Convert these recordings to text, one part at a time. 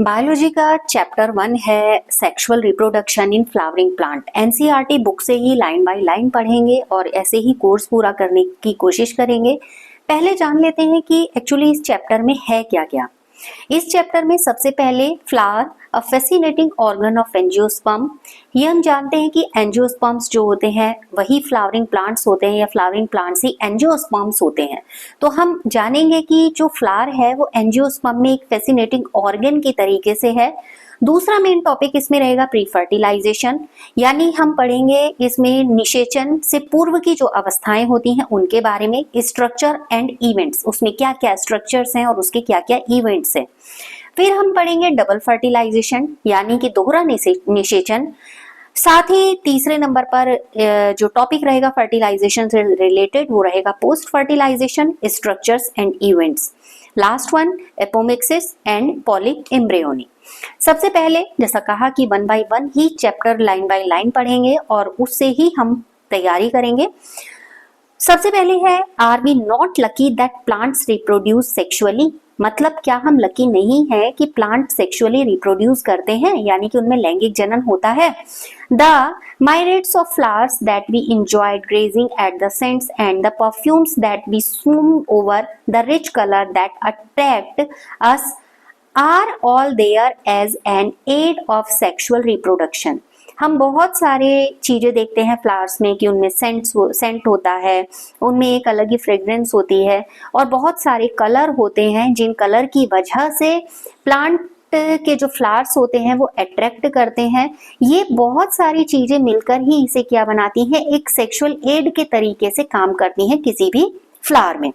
Biology का chapter 1 है sexual reproduction in flowering plant. NCERT book से ही लाइन बाय लाइन पढ़ेंगे और ऐसे ही कोर्स पूरा करने की कोशिश करेंगे। पहले जान लेते हैं कि एक्चुअली इस चैप्टर में है क्या क्या। इस चैप्टर में सबसे पहले flower a fascinating organ of angiosperm. ये हम जानते हैं कि एंजियोस्पर्म्स जो होते हैं वही फ्लावरिंग प्लांट्स होते हैं या फ्लावरिंग प्लांट्स ही एंजियोस्पर्म्स होते हैं। तो हम जानेंगे कि जो फ्लावर है वो एंजियोस्पर्म में एक फैसिनेटिंग ऑर्गन की तरीके से है। दूसरा मेन टॉपिक इसमें रहेगा प्री फर्टिलाइजेशन, यानी हम पढ़ेंगे इसमें निषेचन से पूर्व की जो अवस्थाएं होती हैं उनके बारे में, स्ट्रक्चर एंड इवेंट्स, उसमें क्या क्या स्ट्रक्चर्स हैं और उसके क्या क्या इवेंट्स हैं। फिर हम पढ़ेंगे डबल फर्टिलाइजेशन यानी कि दोहरा निषेचन। साथ ही तीसरे नंबर पर जो टॉपिक रहेगा फर्टिलाइजेशन से रिलेटेड वो रहेगा post fertilization, structures and events. Last one apomixis and polyembryony. सबसे पहले जैसा कहा कि 1 बाय 1 ही चैप्टर लाइन बाय लाइन पढ़ेंगे और उससे ही हम तैयारी करेंगे। सबसे पहले है are we not lucky that plants reproduce sexually. मतलब क्या हम लकी नहीं है कि प्लांट सेक्सुअली रिप्रोड्यूस करते हैं, यानी कि उनमें लैंगिक जनन होता है। The myriads of flowers that we enjoyed grazing at the scents and the perfumes that we swoon over, the rich color that attract us are all there as an aid of sexual reproduction। हम बहुत सारे चीजें देखते हैं flowers में कि उनमें Saint होता है, उनमें एक अलग ही फ्रेग्रेंस होती है और बहुत सारे कलर होते हैं जिन कलर की वजह से प्लांट के जो फ्लावर्स होते हैं वो अट्रैक्ट करते हैं। ये बहुत सारी चीजें मिलकर ही इसे क्या बनाती हैं, एक सेक्सुअल एड के तरीके से काम करती हैं किसी भी फ्लावर में।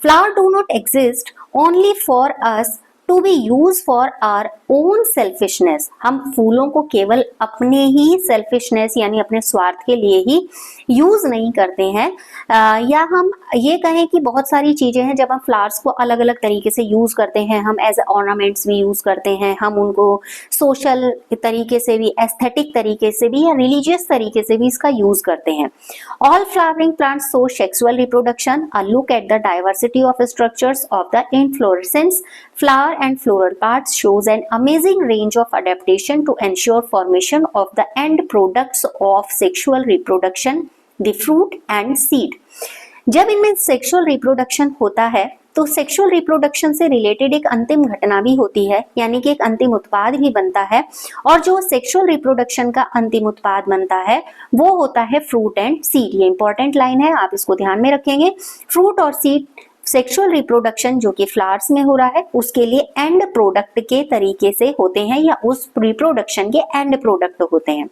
Flower do not exist only for us to be use for our own selfishness. हम फूलों को केवल अपने ही सेल्फिशनेस यानी अपने स्वार्थ के लिए ही यूज नहीं करते हैं, या हम ये कहें कि बहुत सारी चीजें हैं जब हम फ्लावर्स को अलग अलग तरीके से यूज करते हैं। हम एज ऑर्नामेंट्स भी यूज करते हैं, हम उनको सोशल तरीके से भी, एस्थेटिक तरीके से भी या रिलीजियस तरीके से भी इसका यूज करते हैं। All flowering plants show sexual reproduction. A look at the diversity of structures of the inflorescence flower and floral parts shows an amazing range of adaptation to ensure formation of the end products of sexual reproduction, the fruit and seed। जब इनमें sexual reproduction होता है तो sexual reproduction से related एक अंतिम घटना भी होती है, यानी कि एक अंतिम उत्पाद भी बनता है। और जो सेक्सुअल रिप्रोडक्शन का अंतिम उत्पाद बनता है वो होता है फ्रूट एंड सीड। ये इंपॉर्टेंट लाइन है, आप इसको ध्यान में रखेंगे। फ्रूट और सीड सेक्सुअल रिप्रोडक्शन जो कि फ्लावर्स में हो रहा है उसके लिए एंड प्रोडक्ट के तरीके से होते हैं या उस रिप्रोडक्शन के एंड प्रोडक्ट होते हैं।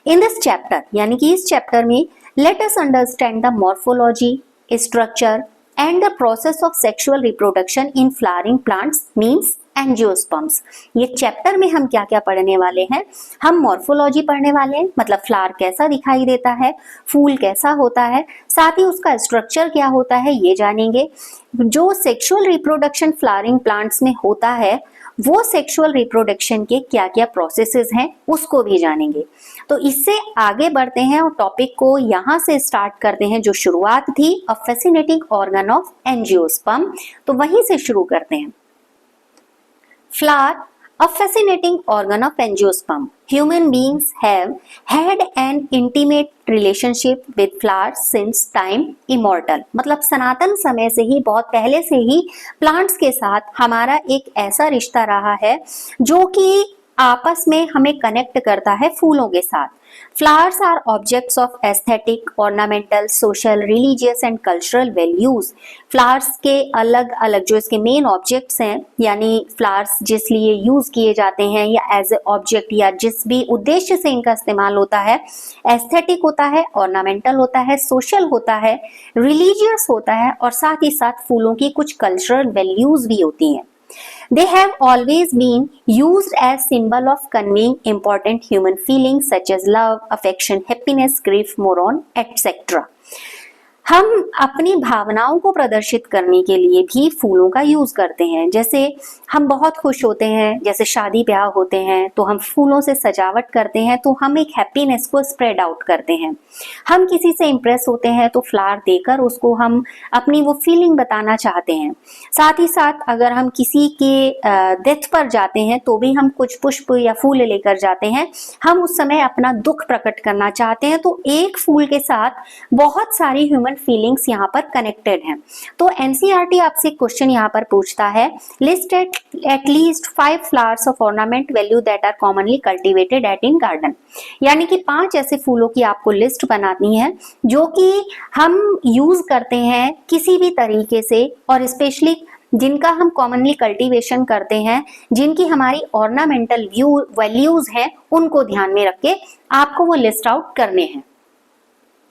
इन दिस चैप्टर यानी कि इस चैप्टर में let us understand the morphology, structure and the process of sexual reproduction in flowering plants means angiosperms. ये चैप्टर में हम क्या क्या पढ़ने वाले हैं, हम मॉर्फोलॉजी पढ़ने वाले हैं, मतलब फ्लावर कैसा दिखाई देता है, फूल कैसा होता है, साथ ही उसका स्ट्रक्चर क्या होता है ये जानेंगे। जो सेक्सुअल रिप्रोडक्शन फ्लावरिंग प्लांट्स में होता है वो सेक्सुअल रिप्रोडक्शन के क्या क्या प्रोसेसेस हैं उसको भी जानेंगे। तो इससे आगे बढ़ते हैं और टॉपिक को यहाँ से स्टार्ट करते हैं। जो शुरुआत थी a fascinating organ of angiosperm, तो वहीं से शुरू करते हैं। Flower, a fascinating organ of angiosperm. Human beings have had an intimate relationship with flowers since time immortal। मतलब सनातन समय से ही, बहुत पहले से ही प्लांट्स के साथ हमारा एक ऐसा रिश्ता रहा है जो कि आपस में हमें कनेक्ट करता है फूलों के साथ। Flowers are objects of aesthetic, ornamental, social, religious and cultural values. Flowers के अलग अलग जो इसके मेन ऑब्जेक्ट्स हैं, यानी फ्लावर्स जिस लिए यूज किए जाते हैं या एज ए ऑब्जेक्ट या जिस भी उद्देश्य से इनका इस्तेमाल होता है, एस्थेटिक होता है, ऑर्नामेंटल होता है, सोशल होता है, रिलीजियस होता है और साथ ही साथ फूलों की कुछ कल्चरल वैल्यूज भी होती हैं। They have always been used as symbol of conveying important human feelings such as love, affection, happiness, grief, mourn, etc. हम अपनी भावनाओं को प्रदर्शित करने के लिए भी फूलों का यूज करते हैं। जैसे हम बहुत खुश होते हैं, जैसे शादी ब्याह होते हैं तो हम फूलों से सजावट करते हैं, तो हम एक हैप्पीनेस को स्प्रेड आउट करते हैं। हम किसी से इम्प्रेस होते हैं तो फ्लावर देकर उसको हम अपनी वो फीलिंग बताना चाहते हैं। साथ ही साथ अगर हम किसी के डेथ पर जाते हैं तो भी हम कुछ पुष्प या फूल लेकर जाते हैं, हम उस समय अपना दुख प्रकट करना चाहते हैं। तो एक फूल के साथ बहुत सारी ह्यूमन फीलिंग्स यहाँ पर कनेक्टेड हैं। तो एनसीईआरटी आपसे क्वेश्चन यहाँ पर पूछता है, list at least 5 flowers of ornament value that are commonly cultivated at in garden. यानी कि 5 ऐसे फूलों की आपको लिस्ट बनानी है जो कि हम यूज करते हैं किसी भी तरीके से, और स्पेशली जिनका हम कॉमनली कल्टीवेशन करते हैं, जिनकी हमारी ऑर्नामेंटल वैल्यूज हैं, उनको ध्यान में रख के आपको वो लिस्ट आउट करने हैं।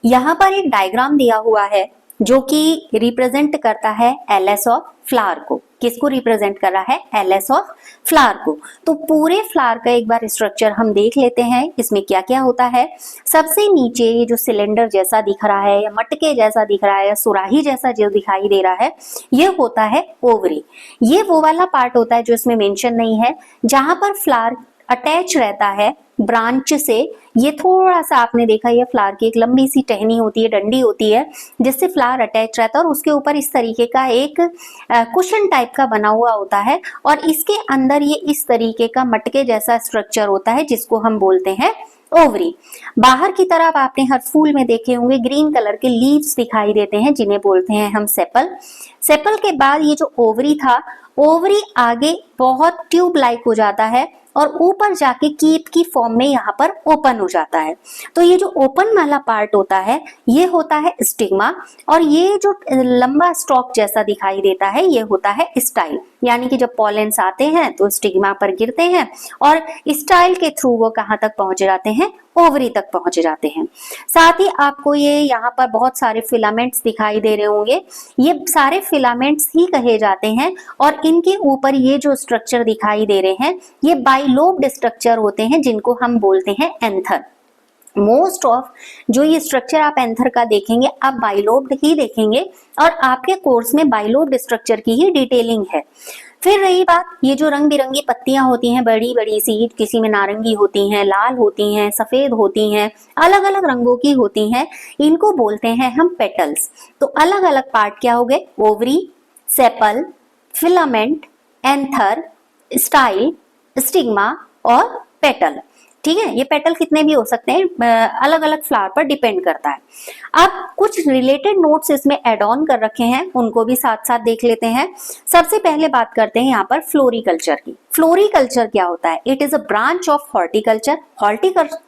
यहाँ पर एक डायग्राम दिया हुआ है जो कि रिप्रेजेंट करता है एलएस ऑफ फ्लावर को। किसको रिप्रेजेंट कर रहा है? एलएस ऑफ फ्लावर को। तो पूरे फ्लावर का एक बार स्ट्रक्चर हम देख लेते हैं, इसमें क्या क्या होता है। सबसे नीचे ये जो सिलेंडर जैसा दिख रहा है, या मटके जैसा दिख रहा है, या सुराही जैसा जो दिखाई दे रहा है, ये होता है ओवरी। ये वो वाला पार्ट होता है जो इसमें मेंशन नहीं है, जहां पर फ्लावर अटैच रहता है ब्रांच से। ये थोड़ा सा आपने देखा, ये फ्लावर की एक लंबी सी टहनी होती है, डंडी होती है, जिससे फ्लावर अटैच रहता है, और उसके ऊपर इस तरीके का एक कुशन टाइप का बना हुआ होता है, और इसके अंदर ये इस तरीके का मटके जैसा स्ट्रक्चर होता है जिसको हम बोलते हैं ओवरी। बाहर की तरफ आपने हर फूल में देखे होंगे ग्रीन कलर के लीव्स दिखाई देते हैं, जिन्हें बोलते हैं हम सेपल। सेपल के बाद ये जो ओवरी था, ओवरी आगे बहुत ट्यूब लाइक हो जाता है और ऊपर जाके कीप की फॉर्म में यहाँ पर ओपन हो जाता है। तो ये जो ओपन वाला पार्ट होता है, ये होता है स्टिग्मा, और ये जो लंबा स्टॉक जैसा दिखाई देता है, ये होता है स्टाइल। यानी कि जब पॉलेंस आते हैं तो स्टिग्मा पर गिरते हैं, और स्टाइल के थ्रू वो कहाँ तक पहुंच जाते हैं? ओवरी तक पहुंच जाते हैं। साथ ही आपको ये यहाँ पर बहुत सारे फिलामेंट्स दिखाई दे रहे होंगे, ये सारे फिलामेंट्स ही कहे जाते हैं, और इनके ऊपर ये जो स्ट्रक्चर दिखाई दे रहे हैं, ये बाइलोब्ड स्ट्रक्चर होते हैं, जिनको हम बोलते हैं एंथर। मोस्ट ऑफ जो ये स्ट्रक्चर आप एंथर का देखेंगे, आप बाइलोब्ड ही देखेंगे, और आपके कोर्स में बाइलोब्ड स्ट्रक्चर की ही डिटेलिंग है। फिर रही बात, ये जो रंग बिरंगी पत्तियां होती हैं, बड़ी बड़ी सी, किसी में नारंगी होती हैं, लाल होती हैं, सफेद होती हैं, अलग अलग रंगों की होती हैं, इनको बोलते हैं हम पेटल्स। तो अलग अलग पार्ट क्या हो गए? Ovary, sepal, filament, anther, style, stigma और पेटल। ठीक है, ये पेटल कितने भी हो सकते हैं, अलग अलग फ्लावर पर डिपेंड करता है। अब कुछ रिलेटेड नोट्स इसमें एड ऑन कर रखे हैं, उनको भी साथ साथ देख लेते हैं। सबसे पहले बात करते हैं यहाँ पर फ्लोरिकल्चर की। फ्लोरिकल्चर क्या होता है? It is a branch of horticulture.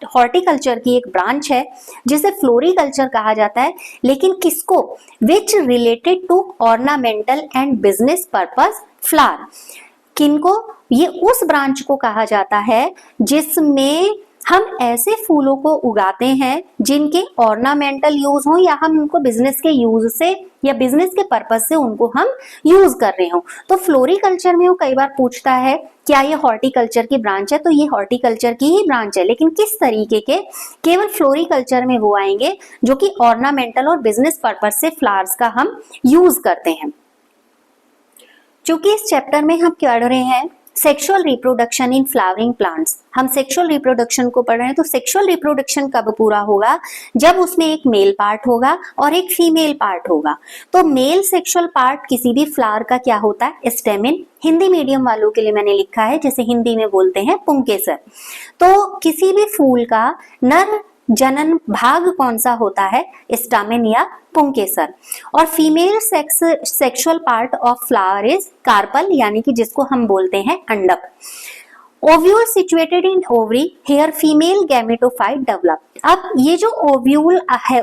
Horticulture की एक ब्रांच है जिसे फ्लोरिकल्चर कहा जाता है, लेकिन किसको? Which related to ornamental and business purpose flower. किनको? ये उस ब्रांच को कहा जाता है जिसमें हम ऐसे फूलों को उगाते हैं जिनके ऑर्नामेंटल यूज हो, या हम उनको बिजनेस के यूज से या बिजनेस के पर्पस से उनको हम यूज कर रहे हो। तो फ्लोरिकल्चर में वो कई बार पूछता है क्या ये हॉर्टिकल्चर की ब्रांच है, तो ये हॉर्टिकल्चर की ही ब्रांच है, लेकिन किस तरीके के? केवल फ्लोरिकल्चर में वो आएंगे जो कि ऑर्नामेंटल और बिजनेस पर्पस से फ्लावर्स का हम यूज करते हैं। चूंकि इस चैप्टर में हम पढ़ रहे हैं sexual reproduction in flowering plants, हम सेक्सुअल रिप्रोडक्शन को पढ़ रहे हैं, तो सेक्सुअल रिप्रोडक्शन कब पूरा होगा? जब उसमें एक मेल पार्ट होगा और एक फीमेल पार्ट होगा। तो मेल सेक्सुअल पार्ट किसी भी फ्लावर का क्या होता है? स्टेमिन। हिंदी मीडियम वालों के लिए मैंने लिखा है, जैसे हिंदी में बोलते हैं पुंकेसर। तो किसी भी फूल का नर जनन भाग कौन सा होता है? स्टामेन या पुंकेसर। और female sexual part of flower is carpel, यानी कि जिसको हम बोलते हैं अंडक। Ovule situated in ovary, here female gametophyte develop. अब ये जो ओव्यूल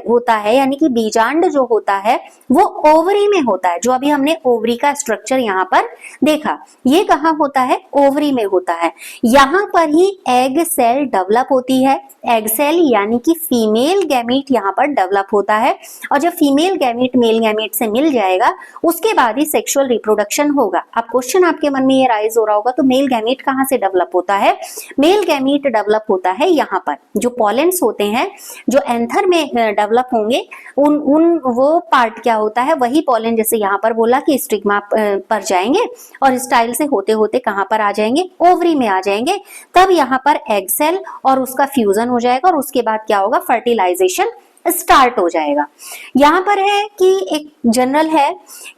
होता है, यानी कि बीजांड जो होता है, वो ओवरी में होता है। जो अभी हमने ओवरी का स्ट्रक्चर यहाँ पर देखा, ये कहाँ होता है? ओवरी में होता है। यहाँ पर ही एग सेल डेवलप होती है। एग सेल यानी कि फीमेल गैमीट यहाँ पर डेवलप होता है, और जब फीमेल गैमीट मेल गैमीट से मिल जाएगा, उसके बाद ही सेक्सुअल रिप्रोडक्शन होगा। अब क्वेश्चन आपके मन में ये राइज हो रहा होगा, तो मेल गैमीट कहाँ से डेवलप डेवलप होता है, मेल गैमीट डेवलप होता है यहाँ पर। जो पॉलेंस होते हैं जो एंथर में डेवलप होंगे उन वो पार्ट क्या होता है, वही पॉलन जैसे यहाँ पर बोला कि स्टिग्मा पर जाएंगे और स्टाइल से होते होते कहाँ पर आ जाएंगे, ओवरी में आ जाएंगे। तब यहाँ पर एग सेल और उसका फ्यूजन हो जाएगा और उसके बाद क्या होगा, फर्टिलाइजेशन स्टार्ट हो जाएगा। यहाँ पर है कि एक जनरल है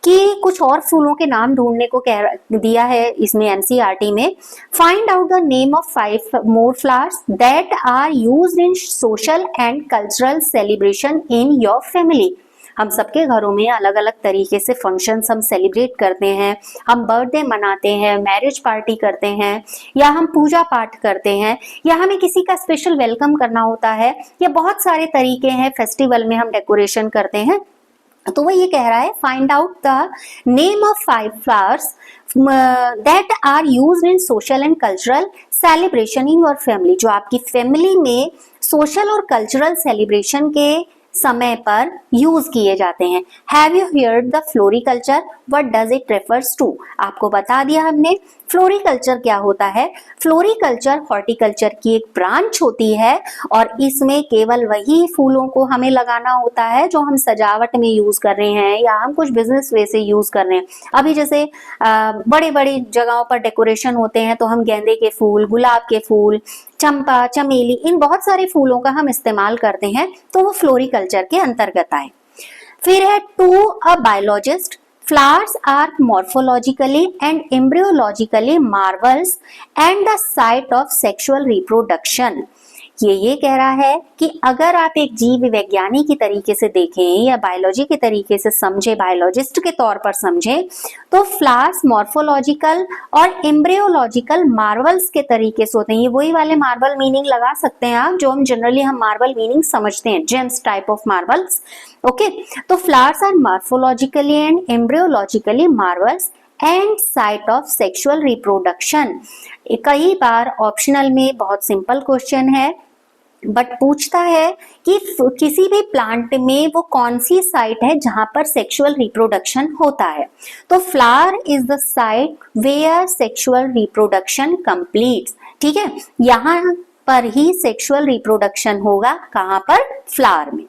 कि कुछ और फूलों के नाम ढूंढने को कह दिया है इसमें एनसीईआरटी में। Find out the name of 5 more flowers that are used in social and cultural celebration in your family। हम सबके घरों में अलग अलग तरीके से फंक्शंस हम सेलिब्रेट करते हैं, हम बर्थडे मनाते हैं, मैरिज पार्टी करते हैं, या हम पूजा पाठ करते हैं, या हमें किसी का स्पेशल वेलकम करना होता है, या बहुत सारे तरीके हैं फेस्टिवल में हम डेकोरेशन करते हैं। तो वो ये कह रहा है find out the name of 5 flowers that are used in social and cultural celebration in your family। जो आपकी फैमिली में सोशल और कल्चरल सेलिब्रेशन के समय पर यूज किए जाते हैं। Have you heard the floriculture, what does it refers to. आपको बता दिया हमने फ्लोरिकल्चर क्या होता है। फ्लोरिकल्चर हॉर्टिकल्चर की एक ब्रांच होती है और इसमें केवल वही फूलों को हमें लगाना होता है जो हम सजावट में यूज कर रहे हैं या हम कुछ बिजनेस वे से यूज कर रहे हैं। अभी जैसे बड़े बड़ी जगहों पर डेकोरेशन होते हैं तो हम गेंदे के फूल, गुलाब के फूल, चंपा, चमेली, इन बहुत सारे फूलों का हम इस्तेमाल करते हैं, तो वो फ्लोरिकल्चर के अंतर्गत आए। फिर है to a biologist, flowers are morphologically and embryologically marvels and the site of sexual reproduction। ये कह रहा है कि अगर आप एक जीव वैज्ञानिक की तरीके से देखें या बायोलॉजी के तरीके से समझे, बायोलॉजिस्ट के तौर पर समझें, तो फ्लावर्स मॉर्फोलॉजिकल और एम्ब्रियोलॉजिकल मार्वल्स के तरीके से होते हैं। ये वही वाले मार्वल मीनिंग लगा सकते हैं आप जो हम जनरली मार्वल मीनिंग समझते हैं, gems type of marvels. Okay, तो flowers are morphologically and embryologically marvels and site of sexual reproduction. कई बार ऑप्शनल में बहुत सिंपल क्वेश्चन है बट पूछता है कि किसी भी प्लांट में वो कौन सी साइट है जहां पर सेक्सुअल रिप्रोडक्शन होता है। तो flower is the site where sexual reproduction completes. ठीक है, यहाँ पर ही सेक्सुअल रिप्रोडक्शन होगा, कहां पर, फ्लावर में।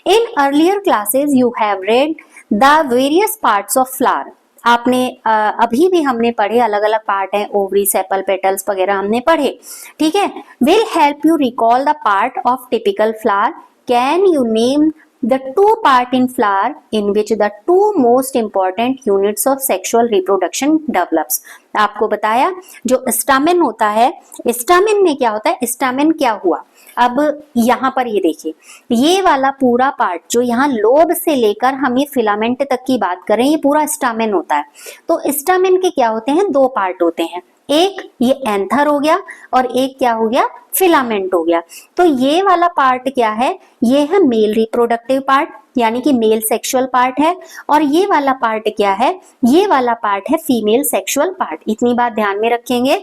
In earlier classes you have read the various parts of flower. आपने अभी भी हमने पढ़े, अलग अलग पार्ट हैं, ओवरी, सेपल, पेटल्स वगैरह हमने पढ़े। ठीक है, will help you recall the part of typical flower. Can you name the two part in flower in which the two most important units of sexual reproduction develops। आपको बताया जो stamen होता है, स्टामेन में क्या होता है, स्टामेन क्या हुआ। अब यहाँ पर ये देखिए, ये वाला पूरा पार्ट जो यहाँ लोब से लेकर हम ये फिलामेंट तक की बात करें, ये पूरा स्टामेन होता है। तो स्टामेन के क्या होते हैं, 2 पार्ट होते हैं, एक ये एंथर हो गया और एक क्या हो गया, फिलामेंट हो गया। तो ये वाला पार्ट क्या है, ये है मेल रिप्रोडक्टिव पार्ट, यानी कि मेल सेक्सुअल पार्ट है, और ये वाला पार्ट क्या है, ये वाला पार्ट है फीमेल सेक्सुअल पार्ट। इतनी बात ध्यान में रखेंगे।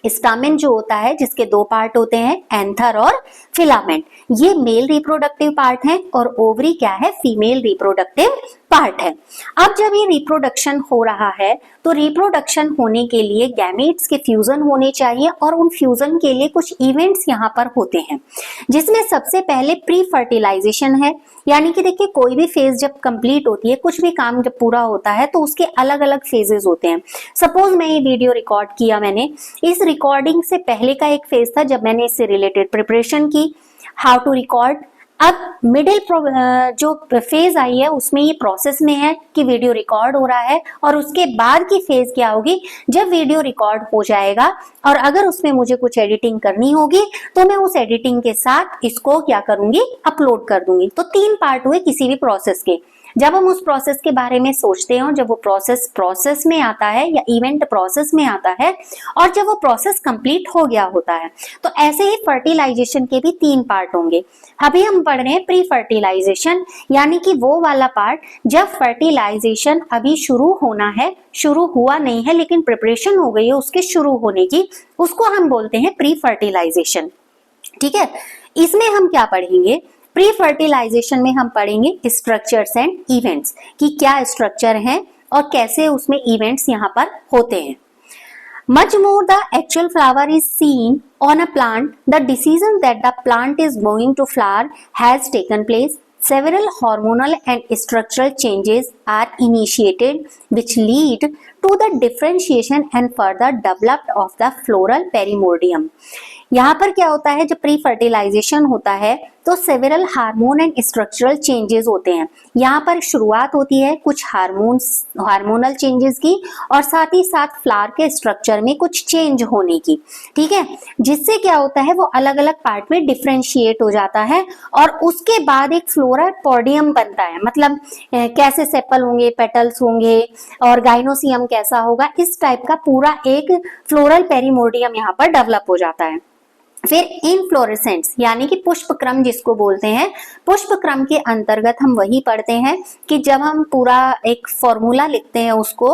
स्टामेन जो होता है जिसके 2 पार्ट होते हैं, एंथर और फिलामेंट, ये मेल रिप्रोडक्टिव पार्ट है, और ओवरी क्या है, फीमेल रिप्रोडक्टिव पार्ट है। अब जब ये रिप्रोडक्शन हो रहा है तो रिप्रोडक्शन होने के लिए गैमेट्स के फ्यूजन होने चाहिए, और उन फ्यूजन के लिए कुछ इवेंट्स यहाँ पर होते हैं, जिसमें सबसे पहले प्री फर्टिलाइजेशन है। यानी कि देखिए, कोई भी फेज जब कंप्लीट होती है, कुछ भी काम जब पूरा होता है तो उसके अलग अलग फेजेस होते हैं। सपोज मैं ये वीडियो रिकॉर्ड किया, मैंने इस रिकॉर्डिंग से पहले का एक फेज था जब मैंने इससे रिलेटेड प्रिपरेशन की, हाउ टू रिकॉर्ड। अब मिडिल जो फेज आई है उसमें ये प्रोसेस में है कि वीडियो रिकॉर्ड हो रहा है, और उसके बाद की फेज क्या होगी, जब वीडियो रिकॉर्ड हो जाएगा और अगर उसमें मुझे कुछ एडिटिंग करनी होगी तो मैं उस एडिटिंग के साथ इसको क्या करूंगी, अपलोड कर दूंगी। तो 3 पार्ट हुए किसी भी प्रोसेस के। जब हम उस प्रोसेस के बारे में सोचते हैं और जब वो प्रोसेस में आता है या इवेंट प्रोसेस में आता है, और जब वो प्रोसेस कंप्लीट हो गया होता है, तो ऐसे ही फर्टिलाइजेशन के भी 3 पार्ट होंगे। अभी हम पढ़ रहे हैं प्री फर्टिलाइजेशन, यानी कि वो वाला पार्ट जब फर्टिलाइजेशन अभी शुरू होना है, शुरू हुआ नहीं है लेकिन प्रिपरेशन हो गई है उसके शुरू होने की, उसको हम बोलते हैं प्री फर्टिलाइजेशन। ठीक है, इसमें हम क्या पढ़ेंगे, प्री फर्टिलाइजेशन में हम पढ़ेंगे स्ट्रक्चर्स एंड इवेंट्स, कि क्या स्ट्रक्चर हैं और कैसे उसमें इवेंट्स यहाँ पर होते हैं। Much more the actual flower is seen on a plant, the decision that the plant is going to flower has taken place. Several hormonal and structural changes are initiated which lead to the differentiation and further development of the floral पेरिमोर्डियम। यहाँ पर क्या होता है, जब pre fertilisation होता है तो several hormone and structural changes होते हैं। यहाँ पर शुरुआत होती है कुछ हार्मोनल चेंजेस की और साथ ही साथ फ्लावर के स्ट्रक्चर में कुछ चेंज होने की, ठीक है, जिससे क्या होता है वो अलग अलग पार्ट में डिफरेंशिएट हो जाता है और उसके बाद एक फ्लोरल पोडियम बनता है। मतलब कैसे सेपल होंगे, पेटल्स होंगे और गाइनोसियम कैसा होगा, इस टाइप का पूरा एक फ्लोरल पेरिमोर्डियम यहाँ पर डेवलप हो जाता है। फिर इनफ्लोरेसेंस यानी कि पुष्पक्रम जिसको बोलते हैं, पुष्पक्रम के अंतर्गत हम वही पढ़ते हैं कि जब हम पूरा एक फॉर्मूला लिखते हैं उसको,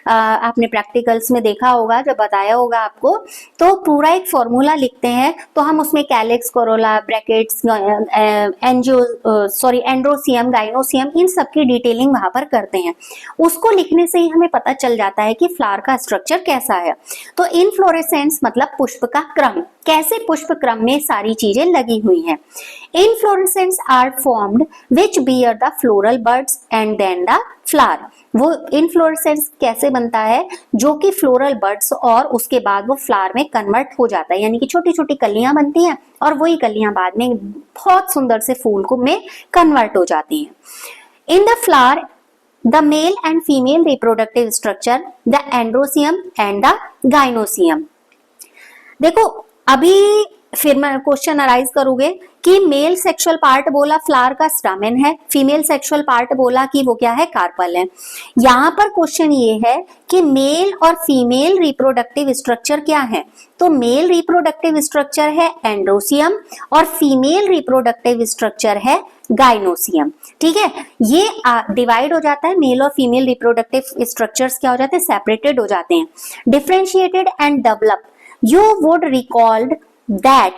आपने प्रैक्टिकल्स में देखा होगा, जब बताया होगा आपको, तो पूरा एक फॉर्मूला लिखते हैं तो हम उसमें calyx, corolla, bracts, androecium, gynoecium, इन सब की डिटेलिंग वहां पर करते हैं। उसको लिखने से ही हमें पता चल जाता है कि फ्लावर का स्ट्रक्चर कैसा है। तो इनफ्लोरेसेंस मतलब पुष्प का क्रम, कैसे पुष्प क्रम में सारी चीजें लगी हुई हैं। Inflorescence are formed which bear the floral buds and then the flower. वो इनफ्लोरेसेंस कैसे बनता है, जो कि फ्लोरल बड्स और उसके बाद वो फ्लावर में कन्वर्ट हो जाता है, यानी कि छोटी छोटी कलियां बनती हैं और वही कलियां बाद में बहुत सुंदर से फूल को में कन्वर्ट हो जाती हैं। In the flower the male and female reproductive structure, the androecium and the gynoecium. देखो अभी फिर मैं क्वेश्चन अराइज करोगे कि मेल सेक्सुअल पार्ट बोला फ्लावर का स्टामेन है, फीमेल सेक्सुअल पार्ट बोला कि वो क्या है, कार्पल है। यहाँ पर क्वेश्चन ये है कि मेल और फीमेल रिप्रोडक्टिव स्ट्रक्चर क्या है, तो मेल रिप्रोडक्टिव स्ट्रक्चर है एंड्रोसियम और फीमेल रिप्रोडक्टिव स्ट्रक्चर है गाइनोसियम, ठीक है। ये डिवाइड हो जाता है, मेल और फीमेल रिप्रोडक्टिव स्ट्रक्चर्स क्या हो जाते हैं, सेपरेटेड हो जाते हैं, differentiated and develop. You would recall that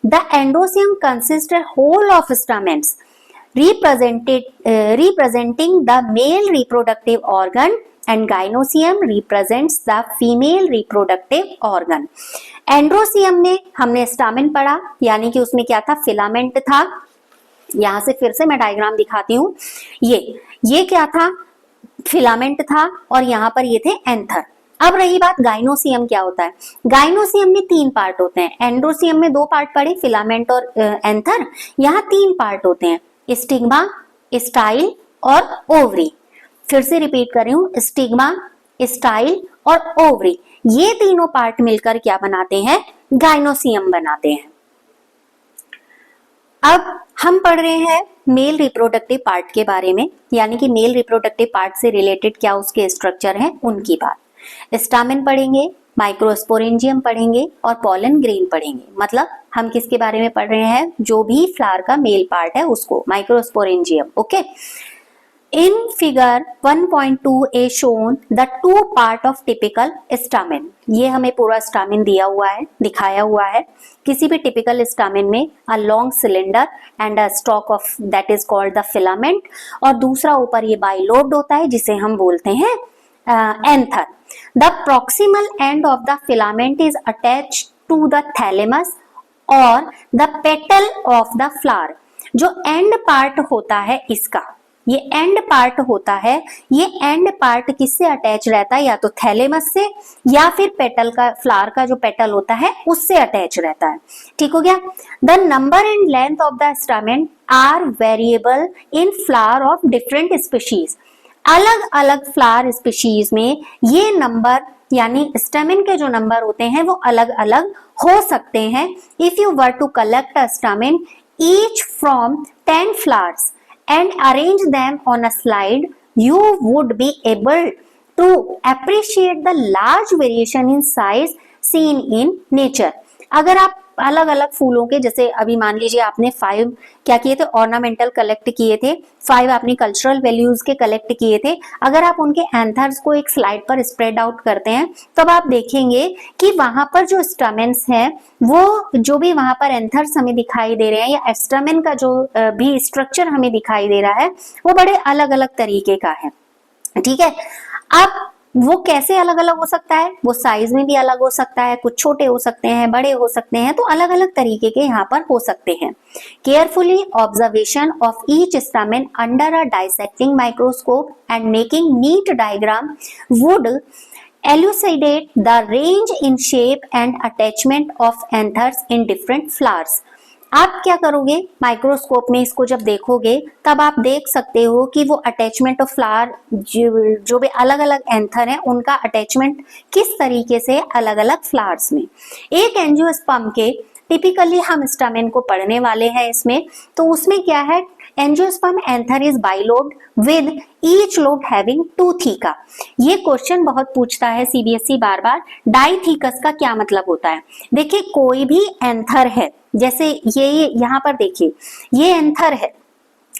the endoecium consists a whole of stamens representing the male reproductive organ and gynoecium represents the female reproductive organ. Androecium में हमने stamen पढ़ा, यानी कि उसमें क्या था, फिलामेंट था। यहां से फिर से मैं डायग्राम दिखाती हूँ। ये क्या था, फिलामेंट था और यहाँ पर ये थे एंथर। अब रही बात गाइनोसियम क्या होता है, गाइनोसियम में 3 पार्ट होते हैं। एंड्रोसियम में 2 पार्ट पढ़े, फिलामेंट और एंथर। यहाँ 3 पार्ट होते हैं, स्टिग्मा, स्टाइल और ओवरी। फिर से रिपीट कर रही हूँ, स्टिग्मा, स्टाइल और ओवरी, ये तीनों पार्ट मिलकर क्या बनाते हैं, गाइनोसियम बनाते हैं। अब हम पढ़ रहे हैं मेल रिप्रोडक्टिव पार्ट के बारे में, यानी कि मेल रिप्रोडक्टिव पार्ट से रिलेटेड क्या उसके स्ट्रक्चर हैं उनकी बात। स्टामेन पढ़ेंगे, माइक्रोस्पोरेंजियम पढ़ेंगे और पॉलन ग्रेन पढ़ेंगे। मतलब हम किसके बारे में पढ़ रहे हैं, जो भी फ्लावर का मेल पार्ट है उसको, microsporangium, okay. In figure 1.2 A shown the 2 part of typical stamen. ये हमें पूरा स्टामेन दिया हुआ है, दिखाया हुआ है। किसी भी टिपिकल स्टामेन में a long cylinder and a stock of that is called the filament, और दूसरा ऊपर ये बाइलोब्ड होता है जिसे हम बोलते हैं anther. The proximal end of the filament is attached to the thalamus or the petal of the flower। जो एंड पार्ट होता है इसका, ये एंड पार्ट होता है, ये एंड पार्ट किससे अटैच रहता है, या तो थैलेमस से या फिर पेटल का, फ्लावर का जो पेटल होता है उससे अटैच रहता है, ठीक हो गया। The number and length of the stamen are variable in flower of different species. अलग अलग फ्लावर स्पीशीज में ये नंबर यानी स्टेमेन के जो नंबर होते हैं वो अलग अलग हो सकते हैं। If you were to collect a stamen each from 10 flowers and arrange them on a slide, you would be able to appreciate the large variation in size seen in nature। अगर आप अलग अलग फूलों के, जैसे अभी मान लीजिए आपने 5 क्या किए थे, ऑर्नामेंटल कलेक्ट किए थे, 5 आपने कल्चरल वैल्यूज के कलेक्ट किए थे। अगर आप उनके एंथर्स को एक स्लाइड पर स्प्रेड आउट करते हैं तब आप देखेंगे कि वहां पर जो स्टामेन्स हैं, वो जो भी वहां पर एंथर्स हमें दिखाई दे रहे हैं या स्टामेन का जो भी स्ट्रक्चर हमें दिखाई दे रहा है वो बड़े अलग अलग तरीके का है, ठीक है। अब वो कैसे अलग अलग हो सकता है, वो साइज में भी अलग हो सकता है, कुछ छोटे हो सकते हैं, बड़े हो सकते हैं, तो अलग अलग तरीके के यहाँ पर हो सकते हैं। Carefully observation of each stamen under a dissecting microscope and making NEET diagram would elucidate the range in shape and attachment of anthers in different flowers। आप क्या करोगे, माइक्रोस्कोप में इसको जब देखोगे तब आप देख सकते हो कि वो अटैचमेंट ऑफ फ्लावर जो भी अलग अलग एंथर हैं उनका अटैचमेंट किस तरीके से अलग अलग फ्लावर्स में। एक एंजियोस्पर्म के टिपिकली हम स्टामेन को पढ़ने वाले हैं इसमें, तो उसमें क्या है, angiosperm anther is bilobed with each lobe having 2 theca. ये क्वेश्चन बहुत पूछता है सीबीएसई बार बार, डाइथीकस का क्या मतलब होता है। देखिए कोई भी एंथर है, जैसे ये यहाँ पर देखिए ये एंथर है,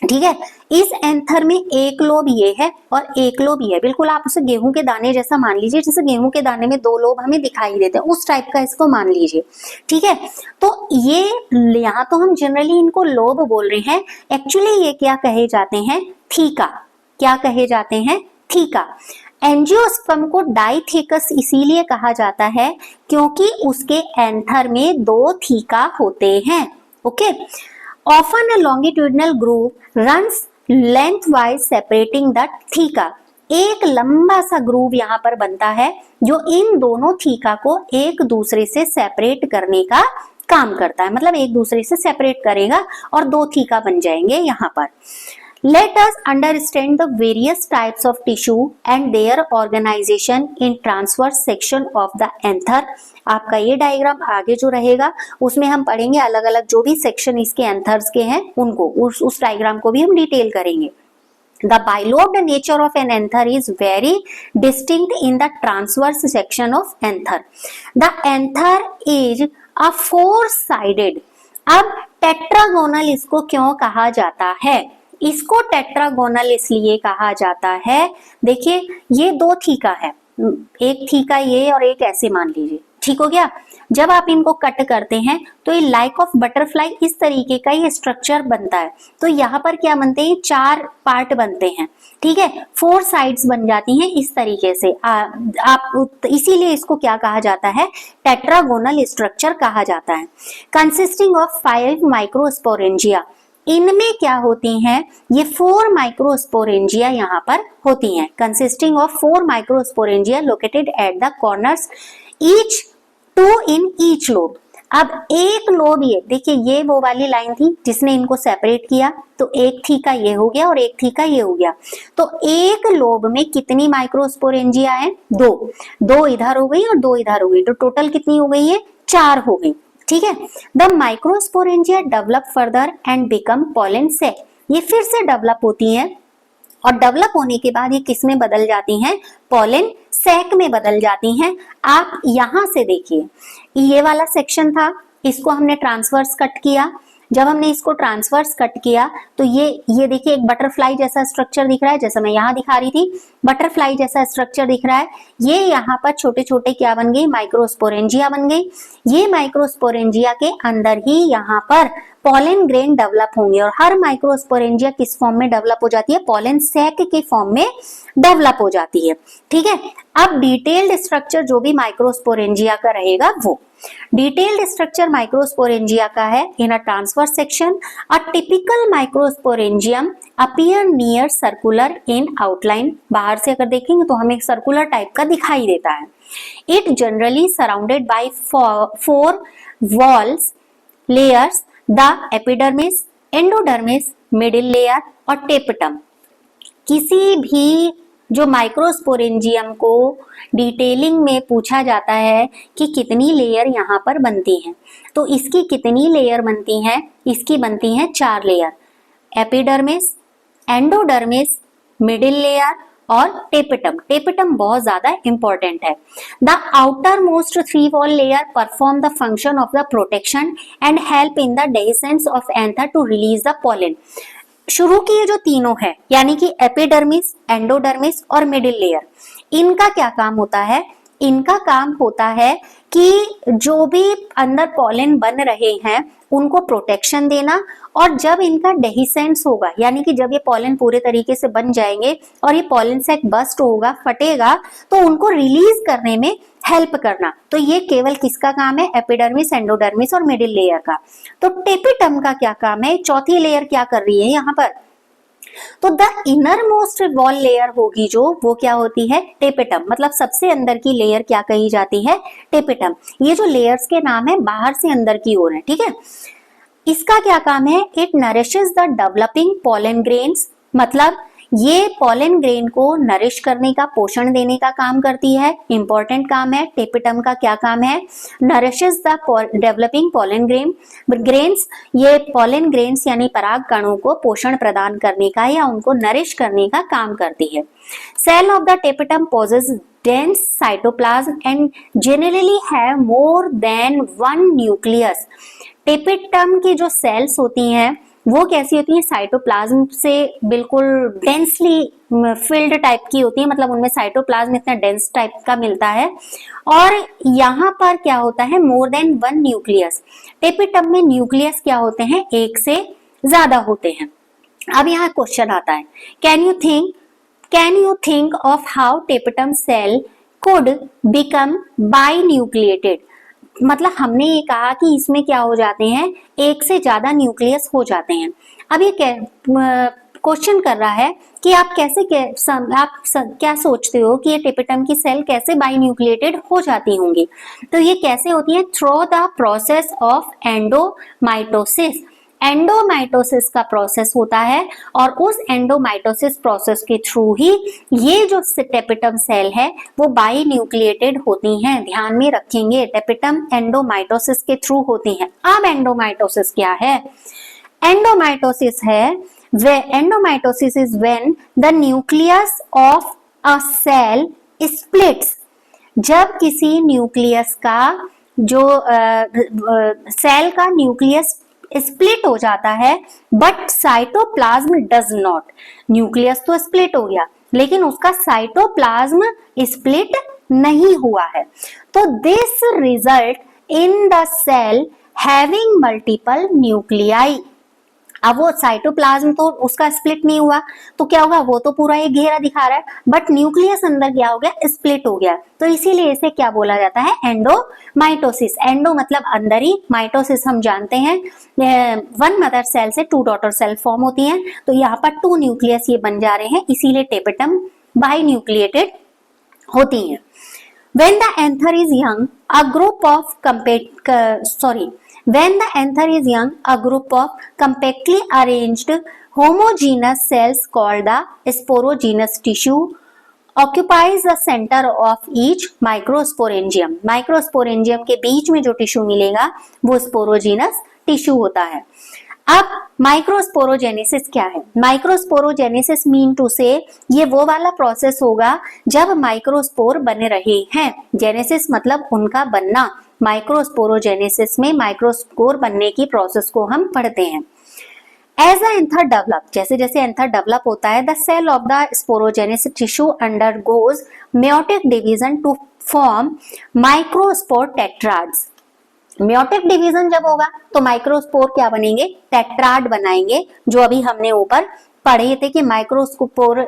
ठीक है, इस एंथर में एक लोब ये है और एक लोब ये है, बिल्कुल आप उसे गेहूं के दाने जैसा मान लीजिए, जैसे गेहूं के दाने में 2 लोब हमें दिखाई देते हैं उस टाइप का इसको मान लीजिए, ठीक है। तो ये यहाँ तो हम जनरली इनको लोब बोल रहे हैं, एक्चुअली ये क्या कहे जाते हैं, थीका। क्या कहे जाते हैं, थीका। एंजियोस्पर्म को डाइथेकस इसीलिए कहा जाता है क्योंकि उसके एंथर में 2 थीका होते हैं। Okay, often a longitudinal groove runs lengthwise separating the theca। एक लंबा सा ग्रूव यहाँ पर बनता है जो इन दोनों थीका को एक दूसरे से सेपरेट करने का काम करता है, मतलब एक दूसरे से सेपरेट करेगा और 2 थीका बन जाएंगे यहाँ पर। Let us understand the various types of tissue and their organization in transverse section of the anther। आपका ये डायग्राम आगे जो रहेगा उसमें हम पढ़ेंगे अलग अलग जो भी सेक्शन इसके एंथर्स के हैं उनको, उस डायग्राम को भी हम डिटेल करेंगे। The bilobed nature of an anther is very distinct in the transverse section of anther। The anther is a four-sided। अब टेट्रागोनल इसको क्यों कहा जाता है, इसको टेट्रागोनल इसलिए कहा जाता है, देखिए ये 2 थीका है, एक थीका ये और एक ऐसे मान लीजिए, ठीक हो गया। जब आप इनको कट करते हैं तो ये लाइक ऑफ बटरफ्लाई इस तरीके का ये स्ट्रक्चर बनता है। तो यहाँ पर क्या बनते हैं, 4 पार्ट बनते हैं, ठीक है, 4 साइड्स बन जाती हैं इस तरीके से। आप इसीलिए इसको क्या कहा जाता है, टेट्रागोनल स्ट्रक्चर कहा जाता है। Consisting of 5 microsporangia. इनमें क्या होती हैं, ये 4 माइक्रोस्पोरेंजिया यहाँ पर होती हैं, consisting of 4 microsporangia located at the corners, each 2 in each lobe. अब एक लोब, ये देखिए ये वो वाली लाइन थी जिसने इनको सेपरेट किया, तो एक थीका ये हो गया और एक थीका ये हो गया। तो एक लोब में कितनी माइक्रोस्पोरेंजिया है, 2 इधर हो गई और 2 इधर हो गई, तो टोटल कितनी हो गई है, 4 हो गई, ठीक है। The microsporangia develop further and become pollen sac. ये फिर से डेवलप होती हैं और डेवलप होने के बाद ये किस में बदल जाती हैं, पॉलन सैक में बदल जाती हैं। आप यहां से देखिए ये वाला सेक्शन था, इसको हमने ट्रांसवर्स कट किया। जब हमने इसको ट्रांसवर्स कट किया तो ये देखिए एक बटरफ्लाई जैसा स्ट्रक्चर दिख रहा है, जैसा मैं यहाँ दिखा रही थी, बटरफ्लाई जैसा स्ट्रक्चर दिख रहा है। ये यहाँ पर छोटे छोटे क्या बन गई, माइक्रोस्पोरेंजिया बन गई। ये माइक्रोस्पोरेंजिया के अंदर ही यहाँ पर पॉलन ग्रेन डेवलप होंगे और हर माइक्रोस्पोरेंजिया किस फॉर्म में डेवलप हो जाती है, पॉलन सैक के फॉर्म में डेवलप हो जाती है, ठीक है। अब डिटेल्ड स्ट्रक्चर जो भी माइक्रोस्पोरेंजिया का रहेगा वो डिटेल्ड स्ट्रक्चर माइक्रोस्पोरेंजिया का है in a transverse section. A typical microsporangium appear near circular in outline. बाहर से अगर देखेंगे तो हमें सर्कुलर टाइप का दिखाई देता है। It generally surrounded by 4 walls layers, the epidermis, endodermis, middle layer और टेपटम। किसी भी जो माइक्रोस्पोरेंजियम को डिटेलिंग में पूछा जाता है कि कितनी लेयर यहाँ पर बनती हैं, तो इसकी कितनी लेयर बनती हैं, इसकी बनती हैं 4 layer, epidermis, endodermis, middle layer और टेपटम। टेपटम बहुत ज्यादा इंपॉर्टेंट है। The outermost 3 wall layer perform the function of the protection and help in the dehiscence of anther to release the pollen. शुरू की ये जो तीनों है यानी कि एपिडर्मिस, एंडोडर्मिस और मिडिल लेयर, इनका क्या काम होता है, इनका काम होता है कि जो भी अंदर पॉलन बन रहे हैं उनको प्रोटेक्शन देना और जब इनका डेहिसेंस होगा, यानी कि जब ये पॉलन पूरे तरीके से बन जाएंगे और ये पॉलन सैक बस्ट होगा, फटेगा, तो उनको रिलीज करने में हेल्प करना। तो ये केवल किसका काम है? एपिडर्मिस, एंडोडर्मिस और मिडिल लेयर का। तो टेपिटम का क्या काम है? चौथी लेयर क्या कर रही है यहाँ पर? तो the inner most wall layer होगी जो, वो क्या होती है? टेपिटम। मतलब सबसे अंदर की लेयर क्या कही जाती है? टेपिटम। ये जो लेयर्स के नाम है बाहर से अंदर की ओर है, ठीक है। इसका क्या काम है? It nourishes the developing pollen grains, मतलब ये पॉलन ग्रेन को नरिश करने का, पोषण देने का काम करती है। इंपॉर्टेंट काम है। टेपिटम का क्या काम है? Nourishes the developing pollen grains. ये पॉलन ग्रेन्स यानी पराग कणों को पोषण प्रदान करने का या उनको नरिश करने का काम करती है। Cell of the tapetum possess dense cytoplasm and generally have more than one nucleus। टेपिटम की जो सेल्स होती हैं वो कैसी होती हैं? साइटोप्लाज्म से बिल्कुल डेंसली फिल्ड टाइप की होती है, मतलब उनमें साइटोप्लाज्म इतना डेंस टाइप का मिलता है। और यहाँ पर क्या होता है? More than one nucleus. Tapetum में न्यूक्लियस क्या होते हैं? एक से ज्यादा होते हैं। अब यहाँ क्वेश्चन आता है, Can you think of how tapetum cell could become binucleated? मतलब हमने ये कहा कि इसमें क्या हो जाते हैं? एक से ज्यादा न्यूक्लियस हो जाते हैं। अब ये क्वेश्चन कर रहा है कि आप क्या सोचते हो कि ये टेपिटम की सेल कैसे बाइन्यूक्लिएटेड हो जाती होंगी? तो ये कैसे होती है? Through the process of एंडोमाइटोसिस। एंडोमाइटोसिस का प्रोसेस होता है और उस एंडोमाइटोसिस प्रोसेस के थ्रू ही ये जो टेपिटम सेल है वो बाइन्यूक्लिएटेड होती हैं। ध्यान में रखेंगे, टेपिटम एंडोमाइटोसिस के थ्रू होती हैं। अब एंडोमाइटोसिस क्या है? एंडोमाइटोसिस is when the nucleus of a cell splits। जब किसी न्यूक्लियस का जो सेल का न्यूक्लियस स्प्लिट हो जाता है, but cytoplasm does not. Nucleus तो स्प्लिट हो गया लेकिन उसका साइटोप्लाज्म स्प्लिट नहीं हुआ है। तो this result in the cell having multiple nuclei. अब वो साइटोप्लाज्म तो उसका स्प्लिट नहीं हुआ तो क्या होगा? वो तो पूरा एक घेरा दिखा रहा है, बट न्यूक्लियस अंदर क्या हो गया? स्प्लिट हो गया। तो इसीलिए इसे क्या बोला जाता है? एंडोमाइटोसिस। एंडो मतलब अंदर ही, माइटोसिस हम जानते हैं वन मदर सेल से टू डॉटर सेल फॉर्म होती हैं। तो यहाँ पर टू न्यूक्लियस ये बन जा रहे हैं, इसीलिए टेपिटम बाइन्यूक्लिएटेड होती हैं। When the anther is young, a group of compactly arranged homogeneous cells called the sporogenous tissue occupies the center of each microsporangium। Microsporangium के बीच में जो टिश्यू मिलेगा वो स्पोरोजीनस टिश्यू होता है। अब माइक्रोस्पोरोजेनेसिस क्या है? माइक्रोस्पोरोजेनेसिस मीन टू से ये वो वाला प्रोसेस होगा जब माइक्रोस्पोर बने रहे हैं। जेनेसिस मतलब उनका बनना। माइक्रोस्पोरोजेनेसिस में माइक्रोस्पोर बनने की प्रोसेस को हम पढ़ते हैं। एज एंथर डेवलप, जैसे जैसे एंथर डेवलप होता है, the cell of the sporogenesis tissue undergoes meiotic division to form microspore tetrads. Meiotic division जब होगा तो माइक्रोस्पोर क्या बनेंगे? टेट्राड बनाएंगे, जो अभी हमने ऊपर पढ़े थे कि माइक्रोस्पोर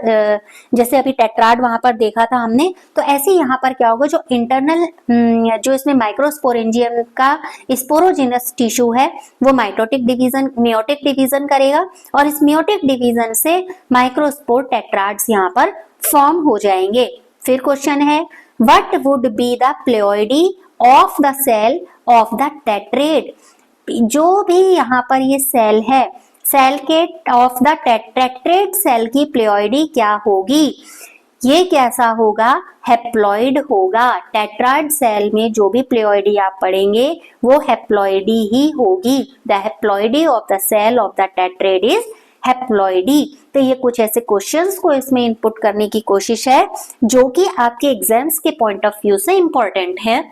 जैसे अभी टेट्राड वहां पर देखा था हमने, तो ऐसे यहाँ पर क्या होगा? जो इंटरनल जो इसमें माइक्रोस्पोरेंजियम का स्पोरोजिनस टिश्यू है वो मेयोटिक डिवीजन करेगा और इस मेयोटिक डिवीजन से माइक्रोस्पोर टेट्राड्स यहाँ पर फॉर्म हो जाएंगे। फिर क्वेश्चन है, what would be the ploidy of the cell of the tetrad? जो भी यहाँ पर ये सेल है, सेल के ऑफ द टेट्रेड सेल की प्लेओइडी क्या होगी? ये कैसा होगा? हेप्लॉइड होगा। टेट्राड सेल में जो भी प्लेओइडी आप पढ़ेंगे वो हेप्लॉइडी ही होगी। The haploidy of the cell of the tetrad is haploidy. तो ये कुछ ऐसे क्वेश्चंस को इसमें इनपुट करने की कोशिश है जो कि आपके एग्जाम्स के पॉइंट ऑफ व्यू से इंपॉर्टेंट है।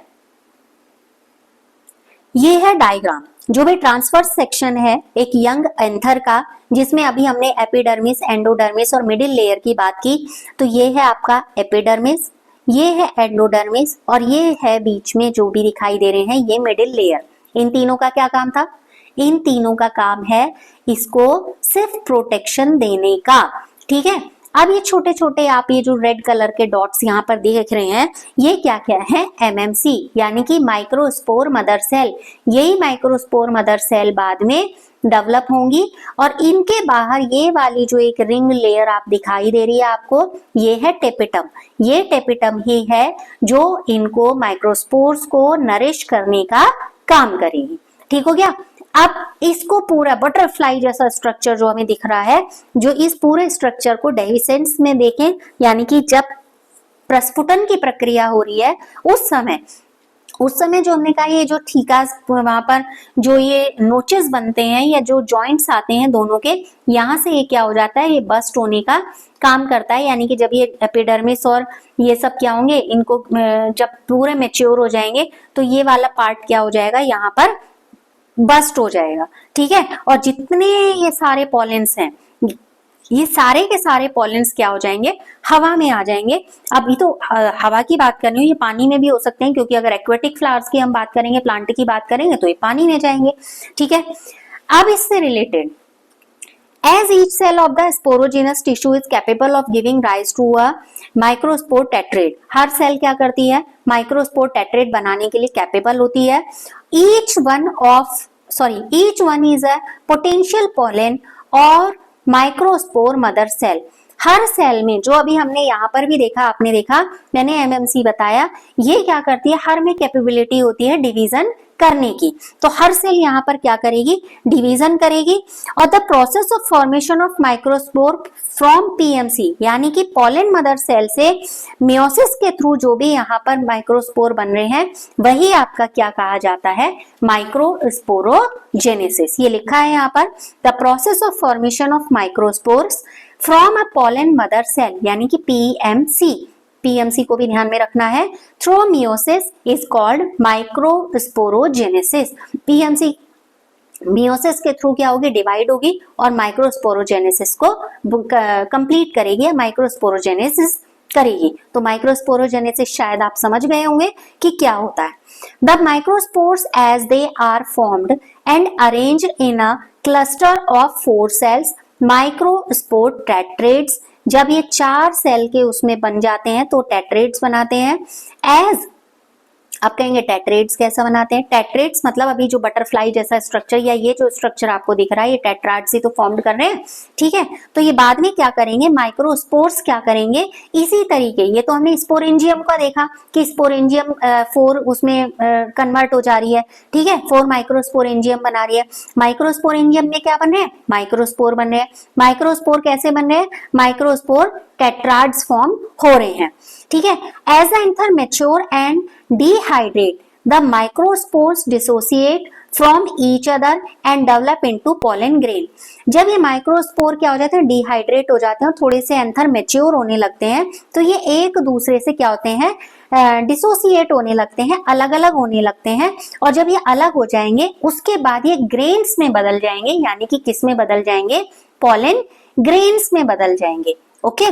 ये है डायग्राम, जो भी ट्रांसवर्स सेक्शन है एक यंग एंथर का, जिसमें अभी हमने एपिडर्मिस, एंडोडर्मिस और मिडिल लेयर की बात की। तो ये है आपका एपिडर्मिस, ये है एंडोडर्मिस और ये है बीच में जो भी दिखाई दे रहे हैं ये मिडिल लेयर। इन तीनों का क्या काम था? इन तीनों का काम है इसको सिर्फ प्रोटेक्शन देने का। ठीक है, अब ये छोटे छोटे आप ये जो रेड कलर के डॉट्स यहाँ पर देख रहे हैं, ये क्या क्या है, एमएमसी यानी कि माइक्रोस्पोर मदर सेल। यही माइक्रोस्पोर मदर सेल बाद में डेवलप होंगी और इनके बाहर ये वाली जो एक रिंग लेयर आप दिखाई दे रही है आपको, ये है टेपिटम। ये टेपिटम ही है जो इनको माइक्रोस्पोर्स को नरिश करने का काम करेगी। ठीक हो गया। अब इसको पूरा बटरफ्लाई जैसा स्ट्रक्चर जो हमें दिख रहा है, जो इस पूरे स्ट्रक्चर को डेहिसेंस में देखें, यानी कि जब प्रस्फुटन की प्रक्रिया हो रही है उस समय जो हमने कहा ये जो थीकास वहां पर जो ये नोचेस बनते हैं या जो जॉइंट्स आते हैं दोनों के, यहाँ से ये क्या हो जाता है, ये बस्ट होने का काम करता है। यानी कि जब ये एपिडर्मिस और ये सब क्या होंगे, इनको जब पूरे मैच्योर हो जाएंगे तो ये वाला पार्ट क्या हो जाएगा, यहाँ पर बस्ट हो जाएगा। ठीक है, और जितने ये सारे पॉलेंस हैं, ये सारे के सारे पॉलेंस क्या हो जाएंगे, हवा में आ जाएंगे। अभी तो हवा की बात कर रही हूँ, ये पानी में भी हो सकते हैं, क्योंकि अगर एक्वेटिक फ्लावर्स की हम बात करेंगे, प्लांट की बात करेंगे तो ये पानी में जाएंगे। ठीक है, अब इससे related, as each cell of the sporogenous tissue is capable of giving rise to a microspore tetrad, हर सेल क्या करती है, माइक्रोस्पोर टेट्रेड बनाने के लिए कैपेबल होती है। each one is a potential pollen और माइक्रोस्पोर मदर सेल। हर सेल में, जो अभी हमने यहाँ पर भी देखा, आपने देखा, मैंने एमएमसी बताया, ये क्या करती है, हर में कैपेबिलिटी होती है डिवीजन करने की। तो हर सेल यहाँ पर क्या करेगी, डिवीजन करेगी। और the process of formation of microspore from PMC, यानी कि पॉलन मदर सेल से मियोसिस के थ्रू जो भी यहाँ पर माइक्रोस्पोर बन रहे हैं, वही आपका क्या कहा जाता है, माइक्रोस्पोरोजेनेसिस। ये लिखा है यहाँ पर, the process of formation of microspores from a pollen mother cell, यानी कि पीएमसी। पीएमसी को भी ध्यान में रखना है। Through meiosis is called microsporogenesis. PMC meiosis के थ्रू क्या होगी, डिवाइड होगी और माइक्रोस्पोरोजेनेसिस को कंप्लीट करेगी या माइक्रोस्पोरोजेनेसिस करेगी। तो माइक्रोस्पोरोजेनेसिस शायद आप समझ गए होंगे कि क्या होता है। The microspores as they are formed and arranged in a cluster of 4 cells, microspore tetrads. जब ये 4 सेल के उसमें बन जाते हैं तो टेट्रेड्स बनाते हैं। एज आप कहेंगे टेट्रेड्स कैसा बनाते हैं, टेट्रेड्स मतलब अभी जो बटरफ्लाई जैसा स्ट्रक्चर या ये जो स्ट्रक्चर आपको दिख रहा है, ये टेट्राड्स ही तो फॉर्म कर रहे हैं। ठीक है, तो ये बाद में क्या करेंगे, माइक्रोस्पोर्स क्या करेंगे, इसी तरीके, ये तो हमने स्पोरेंजियम का देखा कि स्पोरेंजियम 4 उसमें कन्वर्ट हो जा रही है। ठीक है, 4 माइक्रोस्पोरेंजियम बना रही है। माइक्रोस्पोरेंजियम में क्या बन रहे हैं, माइक्रोस्पोर बन रहे हैं। माइक्रोस्पोर कैसे बन रहे हैं, माइक्रोस्पोर टेट्राड्स फॉर्म हो रहे हैं। ठीक है, as the anther mature and dehydrate, the microspores dissociate from each other and develop into pollen grain। जब ये माइक्रोस्पोर क्या हो जाते हैं, डिहाइड्रेट हो जाते हैं और थोड़े से एंथर मैच्योर होने लगते हैं, तो ये एक दूसरे से क्या होते हैं, डिसोसिएट होने लगते हैं, अलग अलग होने लगते हैं। और जब ये अलग हो जाएंगे उसके बाद ये ग्रेन्स में बदल जाएंगे, यानी कि किस में बदल जाएंगे, पॉलन ग्रेन्स में बदल जाएंगे। ओके,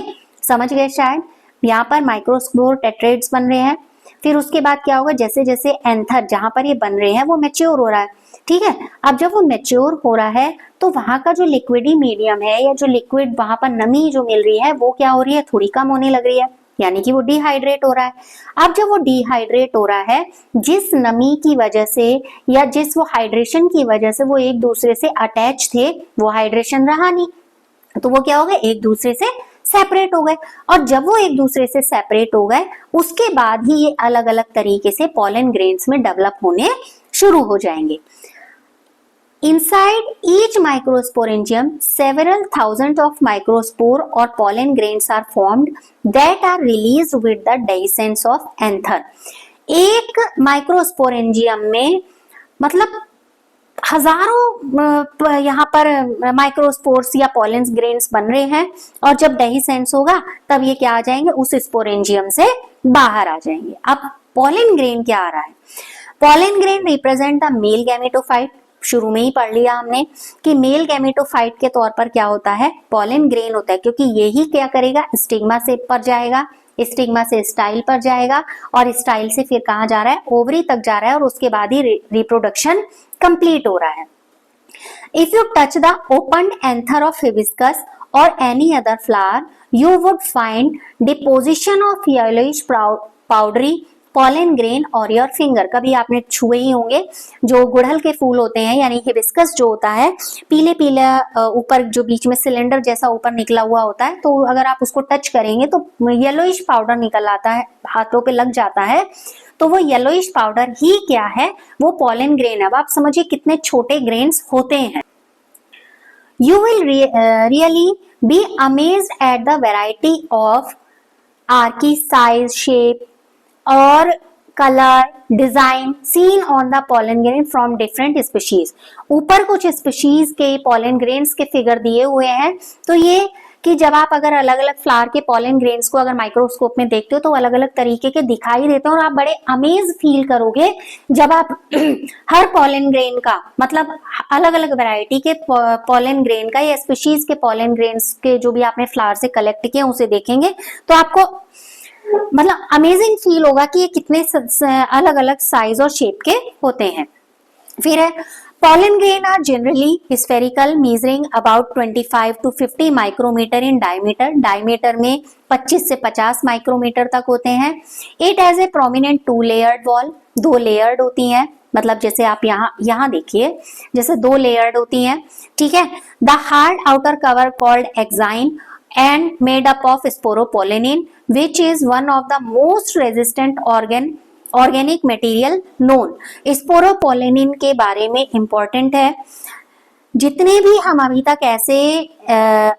समझ गए शायद। यहाँ पर माइक्रोस्पोर टेट्रेड्स बन रहे हैं, फिर उसके बाद क्या होगा, जैसे जैसे एंथर जहां पर ये बन रहे हैं वो मैच्योर हो रहा है। ठीक है, अब जब वो मैच्योर हो रहा है तो वहां का जो लिक्विडी मीडियम है या जो लिक्विड वहां पर नमी जो मिल रही है वो क्या हो रही है, थोड़ी कम होने लग रही है, यानी कि वो डिहाइड्रेट हो रहा है। अब जब वो डिहाइड्रेट हो रहा है, जिस नमी की वजह से या जिस वो हाइड्रेशन की वजह से वो एक दूसरे से अटैच थे, वो हाइड्रेशन रहा नहीं, तो वो क्या हो गए, एक दूसरे से सेपरेट हो गए। और जब वो एक दूसरे से सेपरेट हो गए उसके बाद ही ये अलग अलग तरीके से पॉलन ग्रेन्स में डेवलप होने शुरू हो जाएंगे। Inside each microsporangium, several thousands of microspore or pollen grains are formed that are released with the dehiscence of anther। एक माइक्रोस्पोरेंजियम में मतलब हजारों यहाँ पर माइक्रोस्पोर्स या पॉलेंस ग्रेन्स बन रहे हैं, और जब डेहिसेंस होगा तब ये क्या आ जाएंगे, उस स्पोरेंजियम से बाहर आ जाएंगे। अब पॉलन ग्रेन क्या आ रहा है, pollen grain represent the male gametophyte. शुरू में ही पढ़ लिया हमने कि मेल गैमेटोफाइट के तौर पर क्या होता है, पॉलन ग्रेन होता है, क्योंकि यही क्या करेगा, स्टिग्मा से पर जाएगा, स्टिग्मा से स्टाइल पर जाएगा और स्टाइल से फिर कहाँ जा रहा है, ओवरी तक जा रहा है और उसके बाद ही रिप्रोडक्शन कंप्लीट हो रहा है। If you touch the opened anther of hibiscus or any other flower, you would find deposition of yellowish powdery pollen grain और योर फिंगर। कभी आपने छुए ही होंगे, जो गुड़हल के फूल होते हैं यानी हिबिस्कस जो होता है, पीले पीले ऊपर जो बीच में सिलेंडर जैसा ऊपर निकला हुआ होता है, तो अगर आप उसको टच करेंगे तो येलोइश पाउडर निकल आता है, हाथों पे लग जाता है, तो वो येलोइश पाउडर ही क्या है, वो पॉलन ग्रेन है। अब आप समझिए कितने छोटे ग्रेन्स होते हैं। You will really be amazed at the variety of archy size, shape और color, design seen on the pollen grain from different species। ऊपर कुछ स्पीशीज के pollen grains के फिगर दिए हुए हैं, तो ये कि जब आप अगर अलग अलग फ्लावर के pollen grains को अगर माइक्रोस्कोप में देखते हो तो अलग अलग तरीके के दिखाई देते हैं और आप बड़े अमेज फील करोगे जब आप हर pollen grain का मतलब अलग अलग वैरायटी के pollen grain का या स्पीशीज के pollen grains के जो भी आपने फ्लावर से कलेक्ट किए उसे देखेंगे तो आपको मतलब अमेजिंग फील होगा कि ये कितने अलग अलग साइज और शेप के होते हैं। फिर है pollen grain are generally spherical measuring about 25 to 50 micrometer in diameter. Diameter में 25 से 50 माइक्रोमीटर तक होते हैं। It has a prominent 2 layered wall, 2 layered होती हैं, मतलब जैसे आप यहाँ देखिए जैसे 2 लेयर्ड होती हैं, ठीक है। The hard outer cover called exine and made up of sporopollenin which is one of the most resistant organic material known। sporopollenin के बारे में important है, जितने भी हम अभी तक ऐसे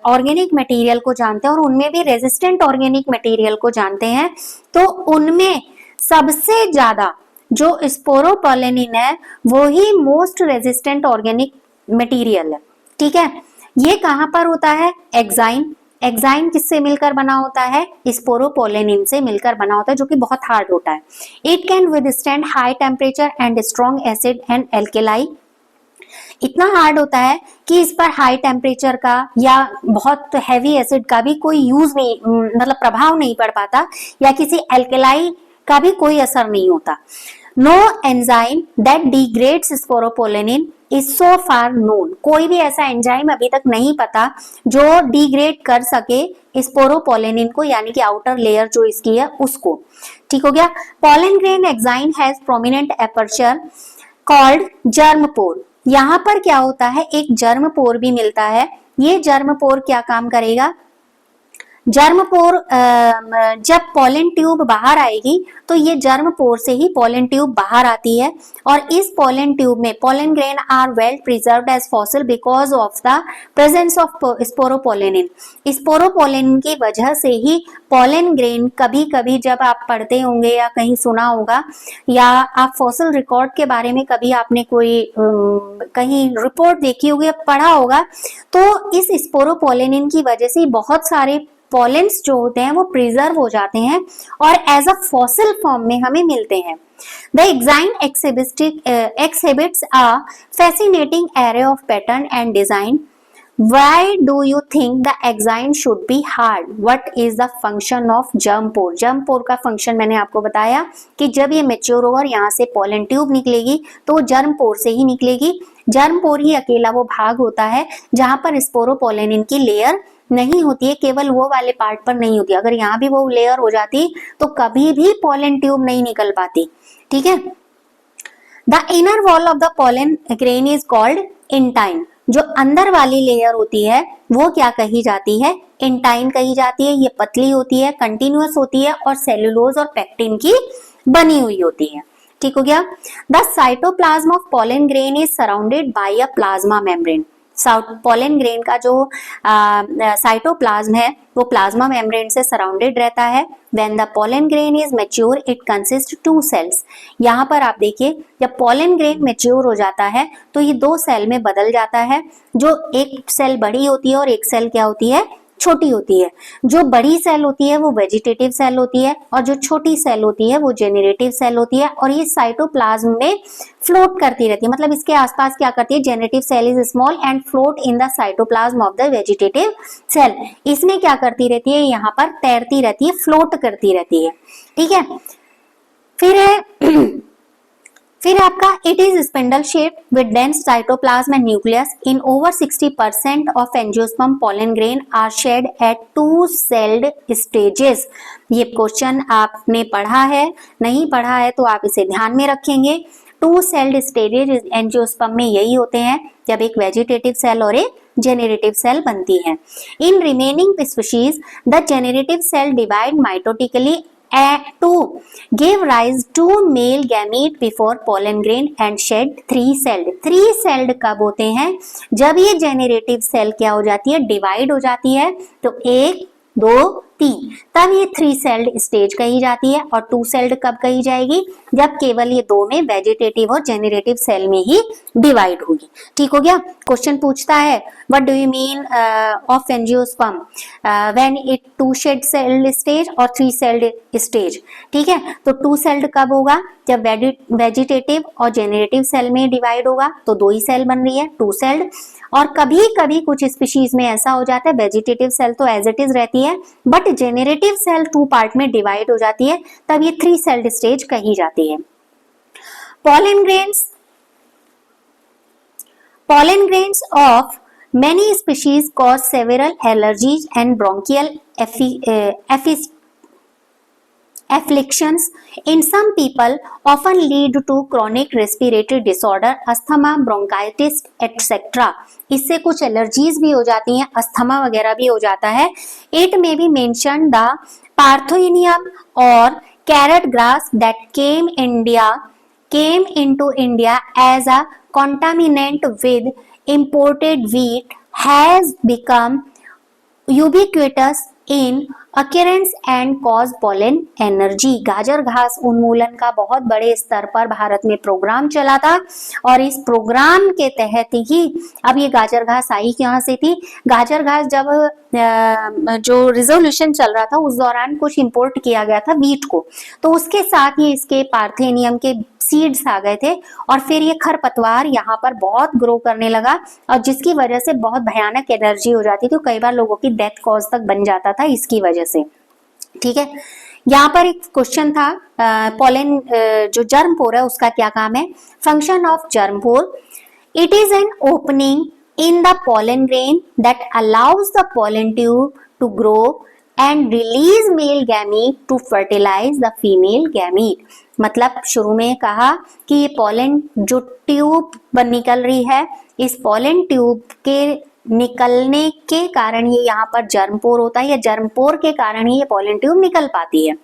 ऑर्गेनिक मटेरियल को जानते हैं और उनमें भी रेजिस्टेंट ऑर्गेनिक मटेरियल को जानते हैं, तो उनमें सबसे ज्यादा जो स्पोरोपोलेनिन है वो ही मोस्ट रेजिस्टेंट ऑर्गेनिक मटेरियल है, ठीक है। ये कहाँ पर होता है? एक्साइन। एक्साइन किससे मिलकर बना होता है? स्पोरोपोलेनिन से मिलकर बना होता है, जो कि बहुत हार्ड होता है। It can withstand high temperature and strong acid and alkali. इतना हार्ड होता है कि इस पर हाई टेम्परेचर का या बहुत हैवी एसिड का भी कोई यूज नहीं, मतलब प्रभाव नहीं पड़ पाता, या किसी एल्केलाई का भी कोई असर नहीं होता। No enzyme that degrades sporopollenin is so far known. कोई भी ऐसा एंजाइम अभी तक नहीं पता जो डिग्रेड कर सके स्पोरोपोलेनिन को, यानी कि आउटर लेयर जो इसकी है उसको, ठीक हो गया। Pollen grain exine has prominent aperture called germ pore. यहाँ पर क्या होता है? एक जर्म पोर भी मिलता है। ये जर्म पोर क्या काम करेगा? जर्म पोर जब पोलन ट्यूब बाहर आएगी तो ये जर्म पोर से ही पोलन ट्यूब बाहर आती है, और इस पोलन ट्यूब में pollen grain are well preserved as fossil because of the presence of sporopollenin. Sporopollenin की वजह से ही पोलन ग्रेन कभी कभी जब आप पढ़ते होंगे या कहीं सुना होगा, या आप फॉसिल रिकॉर्ड के बारे में कभी आपने कोई कहीं रिपोर्ट देखी होगी या पढ़ा होगा, तो इस स्पोरोपोलेनिन की वजह से बहुत सारे पॉलेंस जो होते हैं वो प्रिजर्व हो जाते हैं और एज अ फॉसिल फॉर्म में हमें मिलते हैं। The exine exhibits a fascinating array of pattern and design। Why do you think the exine should be hard? What is the function of germ pore? germ pore का function मैंने आपको बताया कि जब ये मेच्योर होगा, यहाँ से पोलन ट्यूब निकलेगी तो जर्म पोर से ही निकलेगी। जर्म पोर ही अकेला वो भाग होता है जहां पर स्पोरोपोलेनिन की लेयर नहीं होती है, केवल वो वाले पार्ट पर नहीं होती। अगर यहाँ भी वो लेयर हो जाती तो कभी भी पोलन ट्यूब नहीं निकल पाती, ठीक है। The inner wall of the pollen grain is called intine. जो अंदर वाली लेयर होती है वो क्या कही जाती है? इंटाइन कही जाती है। ये पतली होती है, कंटिन्यूअस होती है और सेलुलोज और पेक्टिन की बनी हुई होती है, ठीक हो गया। The cytoplasm of pollen grain is surrounded by a plasma membrane. Pollen grain का जो साइटोप्लाज्म है वो प्लाज्मा मेम्ब्रेन से सराउंडेड रहता है। When the pollen grain is mature it consist 2 cells. यहाँ पर आप देखिए जब पोलन ग्रेन मैच्योर हो जाता है तो ये 2 सेल में बदल जाता है। जो एक सेल बड़ी होती है और एक सेल क्या होती है? छोटी होती है। जो बड़ी सेल होती है वो वेजिटेटिव सेल होती है और जो छोटी सेल होती है वो जेनरेटिव सेल होती है, और ये साइटोप्लाज्म में फ्लोट करती रहती है। मतलब इसके आसपास क्या करती है? Generative cell is small and float in the cytoplasm of the vegetative cell. इसमें क्या करती रहती है? यहाँ पर तैरती रहती है, फ्लोट करती रहती है, ठीक है। फिर फिर आपका it is spindle shape with dense cytoplasm and nucleus in over 60% of angiosperm pollen grain are shed at 2 celled stages. ये क्वेश्चन आपने पढ़ा है, नहीं पढ़ा है तो आप इसे ध्यान में रखेंगे। 2 सेल्ड स्टेजेस एंजियोस्पर्म में यही होते हैं जब एक वेजिटेटिव सेल और एक जेनरेटिव सेल बनती है। In remaining species the generative cell divide mitotically to give rise to male gamete before pollen grain and shed 3 celled। 3 celled कब होते हैं? जब ये जेनरेटिव सेल क्या हो जाती है, डिवाइड हो जाती है, तो 1 2 3, तब ये 3 सेल्ड स्टेज कही जाती है। और 2 सेल्ड कब कही जाएगी? जब केवल ये 2 में वेजिटेटिव और जेनरेटिव सेल में ही डिवाइड होगी। ठीक हो गया। क्वेश्चन पूछता है what do you mean of angiosperm when it 2 shed celled stage और 3 सेल्ड स्टेज। ठीक है, तो 2 सेल्ड कब होगा? जब वेजिटेटिव और जेनरेटिव सेल में डिवाइड होगा, तो 2 ही सेल बन रही है, 2 सेल्ड। और कभी कभी कुछ स्पीशीज में ऐसा हो जाता है वेजिटेटिव सेल तो एज इट इज रहती है, बट जेनरेटिव सेल 2 पार्ट में डिवाइड हो जाती है, तब ये 3 सेल्ड स्टेज कही जाती है। pollen grains of many species cause several allergies and bronchial afflictions in some people, often lead to chronic respiratory disorder, asthma, bronchitis etc। इससे कुछ एलर्जीज भी हो जाती हैं, अस्थमा वगैरह भी हो जाता है। It may be mention the parthenium और carrot grass that came into India as a contaminant with imported wheat has become ubiquitous in occurrence and cause pollen energy। गाजर घास उन्मूलन का बहुत बड़े स्तर पर भारत में प्रोग्राम चला था, और इस प्रोग्राम के तहत ही अब ये गाजर घास आई कहाँ से थी? गाजर घास जब जो रिजोल्यूशन चल रहा था उस दौरान कुछ इंपोर्ट किया गया था वीट को, तो उसके साथ ही इसके पार्थेनियम के सीड्स आ गए थे, और फिर ये खरपतवार यहाँ पर बहुत ग्रो करने लगा, और जिसकी वजह से बहुत भयानक एलर्जी हो जाती थी, कई बार लोगों की डेथ कॉज तक बन जाता था इसकी वजह से। ठीक है, यहाँ पर एक क्वेश्चन था पॉलन जो जर्म पोर है उसका क्या काम है? Function of germ pore, it is an opening in the pollen grain that allows the pollen tube to grow and release male gamete to fertilize the female gamete. मतलब शुरू में कहा कि ये पॉलन जो ट्यूब निकल रही है, इस पॉलन ट्यूब के निकलने के कारण ये यहाँ पर जर्मपोर होता है, या जर्मपोर के कारण ही ये पॉलन ट्यूब निकल पाती है।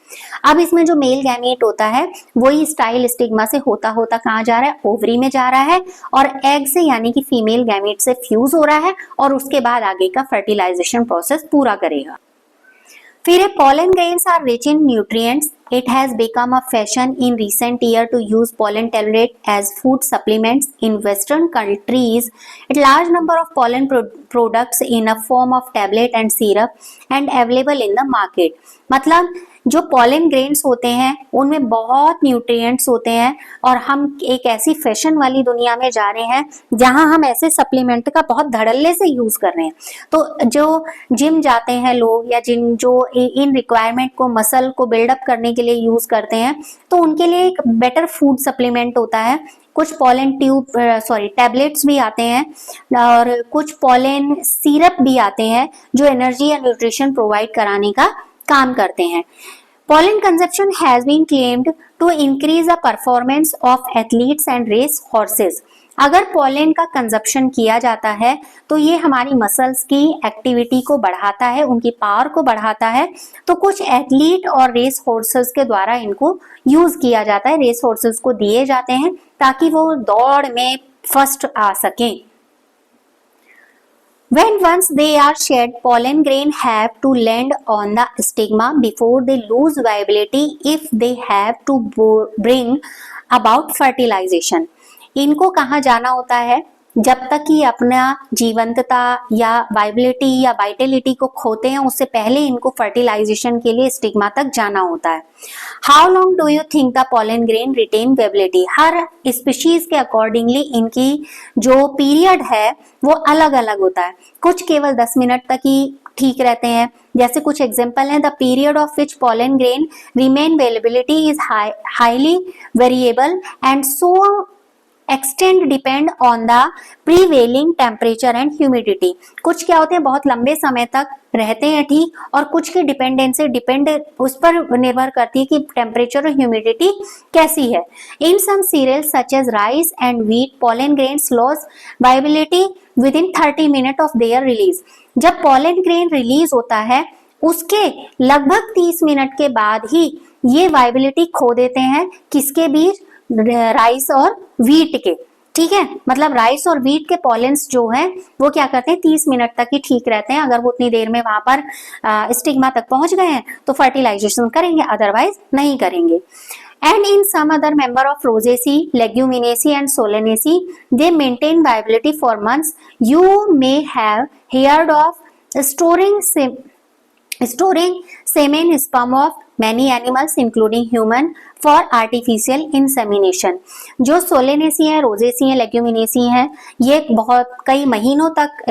अब इसमें जो मेल गैमीट होता है वही स्टाइल स्टिग्मा से होता होता कहाँ जा रहा है? ओवरी में जा रहा है, और एग से यानी कि फीमेल गैमीट से फ्यूज हो रहा है, और उसके बाद आगे का फर्टिलाइजेशन प्रोसेस पूरा करेगा। फिर pollen grains are rich in nutrients. It has become a fashion in recent year to use pollen tellurate as food supplements in Western countries. A large number of pollen products in a form of tablet and syrup and available in the market. मतलब जो pollen grains होते हैं उनमें बहुत nutrients होते हैं, और हम एक ऐसी फैशन वाली दुनिया में जा रहे हैं जहां हम ऐसे सप्लीमेंट का बहुत धड़ल्ले से यूज कर रहे हैं। तो जो जिम जाते हैं लोग, या जिन जो इन रिक्वायरमेंट को मसल को बिल्डअप करने के लिए यूज करते हैं, तो उनके लिए एक बेटर फूड सप्लीमेंट होता है। कुछ पॉलन टैबलेट्स भी आते हैं, और कुछ पॉलन सिरप भी आते हैं जो एनर्जी या न्यूट्रिशन प्रोवाइड कराने का काम करते हैं। Pollen consumption has been claimed to increase the performance of athletes and race horses। अगर पॉलन का कंजप्शन किया जाता है तो ये हमारी मसल्स की एक्टिविटी को बढ़ाता है, उनकी पावर को बढ़ाता है। तो कुछ एथलीट और रेस हॉर्सेस के द्वारा इनको यूज किया जाता है, रेस हॉर्सेस को दिए जाते हैं ताकि वो दौड़ में फर्स्ट आ सकें। When once they are shed, pollen grain have to land on the stigma before they lose viability if they have to bring about fertilization। इनको कहाँ जाना होता है? जब तक कि अपना जीवंतता या वाइबिलिटी या वाइटलिटी को खोते हैं, उससे पहले इनको फर्टिलाइजेशन के लिए स्टिग्मा तक जाना होता है। How long do you think the pollen grain retain viability? हर स्पीशीज के अकॉर्डिंगली इनकी जो पीरियड है वो अलग अलग होता है। कुछ केवल 10 मिनट तक ही ठीक रहते हैं। जैसे कुछ एग्जांपल हैं, the period of which pollen grain remain availability is highly variable and so extend depend on the prevailing temperature and humidity. कुछ क्या होते हैं, बहुत लंबे समय तक रहते हैं ठीक, और कुछ की डिपेंडेंसी उस पर निर्भर करती है कि टेम्परेचर और ह्यूमिडिटी कैसी है। In some cereals such as rice and wheat pollen grains loss viability within 30 minute of their release. जब पॉलन ग्रेन रिलीज होता है उसके लगभग 30 मिनट के बाद ही ये वायबिलिटी खो देते हैं। किसके बीच? राइस और व्हीट के, ठीक है। मतलब राइस और व्हीट के पॉलेंस जो हैं वो क्या करते हैं, 30 मिनट तक ही ठीक रहते हैं। अगर वो उतनी देर में वहां पर स्टिग्मा तक पहुंच गए हैं तो फर्टिलाइजेशन करेंगे, अदरवाइज नहीं करेंगे। And in some other member of Rosaceae, Leguminaceae and Solanaceae, they maintain viability for months. You may have heard of storing semen sperm of many animals including human for artificial insemination। जो Solanaceae है, Rosaceae है, Leguminosae है, ये बहुत कई महीनों तक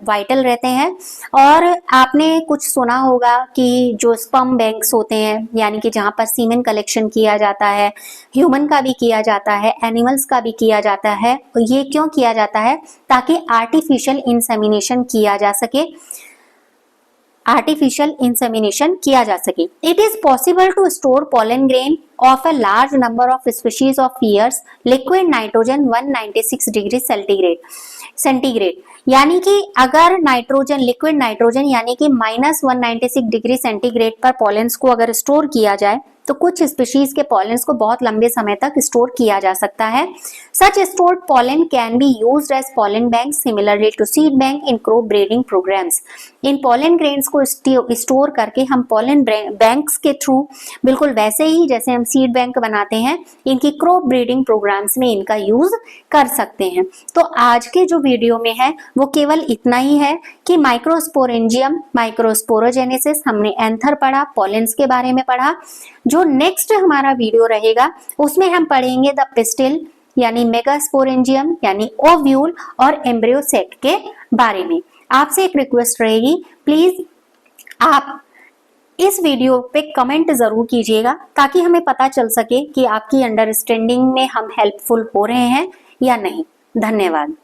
vital रहते हैं। और आपने कुछ सुना होगा कि जो स्पर्म बैंक्स होते हैं, यानी कि जहाँ पर सीमेन कलेक्शन किया जाता है, ह्यूमन का भी किया जाता है, एनिमल्स का भी किया जाता है। ये क्यों किया जाता है? ताकि आर्टिफिशियल इंसेमिनेशन किया जा सके, आर्टिफिशियल इंसेमिनेशन किया जा सके। It is possible to store pollen grain of a large number of species of years liquid nitrogen 196 degree centigrade. यानी कि अगर नाइट्रोजन, लिक्विड नाइट्रोजन यानी कि -196 डिग्री सेंटीग्रेड पर पॉलेंस को अगर स्टोर किया जाए तो कुछ स्पीशीज के पॉलेंस को बहुत लंबे समय तक स्टोर किया जा सकता है। Such stored pollen can be used as pollen bank similarly to seed bank in crop breeding programmes. इन पॉलन ग्रेन्स को स्टोर करके हम पॉलन बैंक्स के थ्रू, बिल्कुल वैसे ही जैसे हम सीड बैंक बनाते हैं, इनकी क्रॉप ब्रीडिंग प्रोग्राम्स में इनका यूज कर सकते हैं। तो आज के जो वीडियो में है वो केवल इतना ही है कि माइक्रोस्पोरेंजियम, माइक्रोस्पोरोजेनेसिस, हमने एंथर पढ़ा, पॉलेंस के बारे में पढ़ा। जो नेक्स्ट हमारा वीडियो रहेगा उसमें हम पढ़ेंगे द पिस्टिल यानी मेगास्पोरेंजियम यानी ओव्यूल और एम्ब्रियो सेट के बारे में। आपसे एक रिक्वेस्ट रहेगी, प्लीज आप इस वीडियो पे कमेंट जरूर कीजिएगा ताकि हमें पता चल सके कि आपकी अंडरस्टैंडिंग में हम हेल्पफुल हो रहे हैं या नहीं। धन्यवाद।